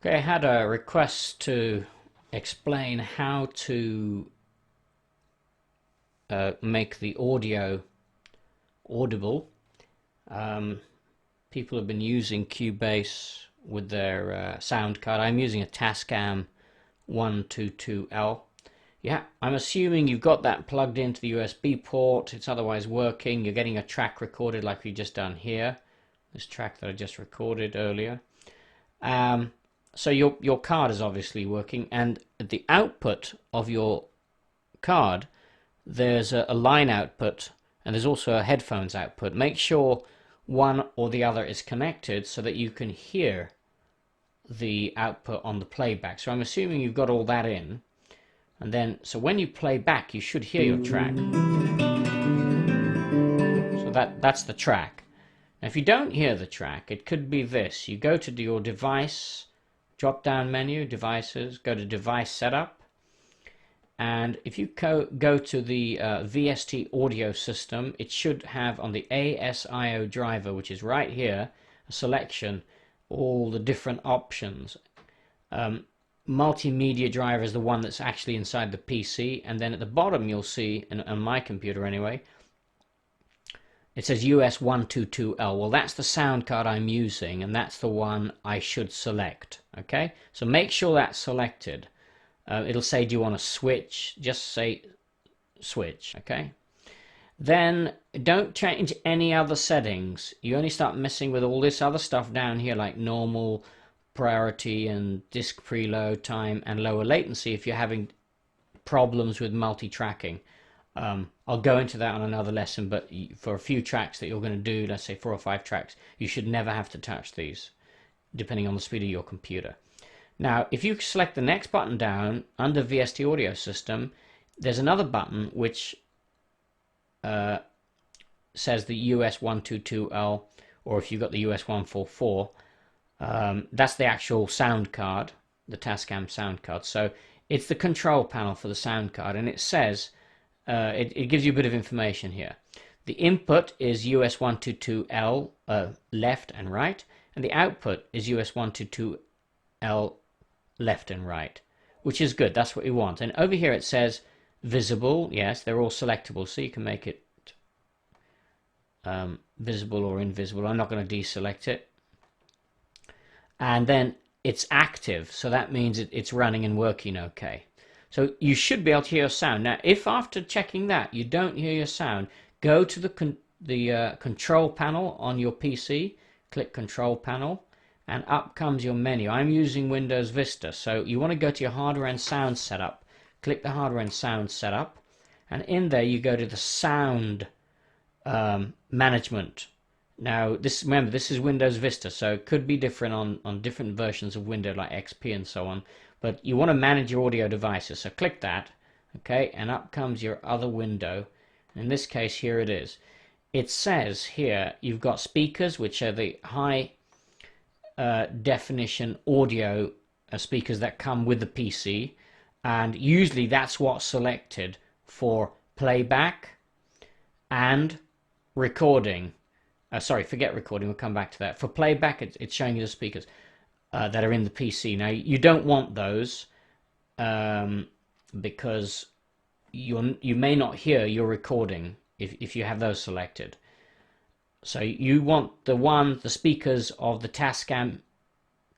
Okay, I had a request to explain how to make the audio audible. People have been using Cubase with their sound card. I'm using a Tascam 122L. Yeah, I'm assuming you've got that plugged into the USB port. It's otherwise working. You're getting a track recorded like we just done here. This track that I just recorded earlier. So your card is obviously working, and at the output of your card there's a line output and there's also a headphones output. Make sure one or the other is connected so that you can hear the output on the playback. So I'm assuming you've got all that in, and then so when you play back you should hear your track. So that's the track. Now if you don't hear the track, it could be this. You go to your device drop down menu, devices, go to device setup, and if you go to the VST audio system, it should have on the ASIO driver, which is right here, a selection, all the different options. Multimedia driver is the one that's actually inside the PC, and then at the bottom you'll see, on my computer anyway, it says US122L. Well, that's the sound card I'm using, and that's the one I should select. Okay, so make sure that's selected. It'll say, do you want to switch? Just say switch. Okay, then don't change any other settings. You only start messing with all this other stuff down here, like normal, priority, and disk preload time, and lower latency if you're having problems with multi-tracking. I'll go into that on another lesson, but for a few tracks that you're going to do, let's say 4 or 5 tracks, you should never have to touch these, depending on the speed of your computer. Now, if you select the next button down under VST audio system, there's another button which says the US122L, or if you've got the US144, that's the actual sound card, the Tascam sound card. So it's the control panel for the sound card, and it says, it gives you a bit of information here. The input is US122L left and right, and the output is US122L left and right, which is good. That's what we want. And over here it says visible. Yes, they're all selectable, so you can make it visible or invisible. I'm not going to deselect it. And then it's active, so that means it's running and working okay. So you should be able to hear your sound. Now, if after checking that you don't hear your sound, go to the control panel on your PC, click control panel, and up comes your menu. I'm using Windows Vista, so you want to go to your hardware and sound setup. Click the hardware and sound setup, and in there you go to the sound management. Now, remember, this is Windows Vista, so it could be different on different versions of Windows like XP and so on. But you want to manage your audio devices, so click that, okay, and up comes your other window. In this case, here it is. It says here you've got speakers, which are the high definition audio speakers that come with the PC, and usually that's what's selected for playback and recording. Sorry, forget recording, we'll come back to that. For playback, it's showing you the speakers that are in the PC. Now, you don't want those because you may not hear your recording if you have those selected. So you want the speakers of the Tascam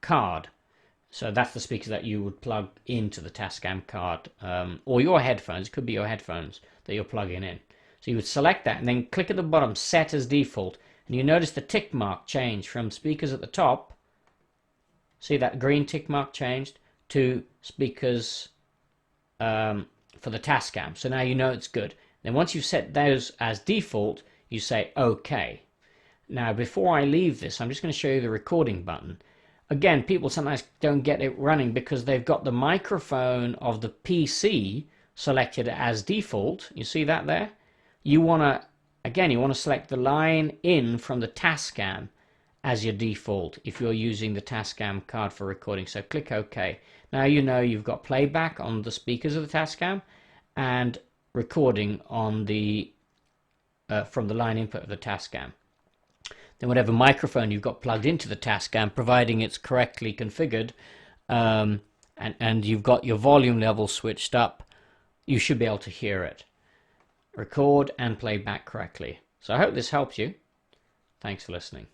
card. So that's the speakers that you would plug into the Tascam card, or your headphones. It could be your headphones that you're plugging in. So you would select that and then click at the bottom, set as default, and you notice the tick mark change from speakers at the top. See that green tick mark changed to speakers for the Tascam. So now you know it's good. Then once you've set those as default, you say OK. Now, before I leave this, I'm just going to show you the recording button. Again, people sometimes don't get it running because they've got the microphone of the PC selected as default. You see that there? You want to select the line in from the Tascam as your default if you're using the Tascam card for recording. So click OK. Now you know you've got playback on the speakers of the Tascam and recording on the from the line input of the Tascam. Then whatever microphone you've got plugged into the Tascam, providing it's correctly configured, and you've got your volume level switched up, you should be able to hear it. Record and play back correctly. So I hope this helps you. Thanks for listening.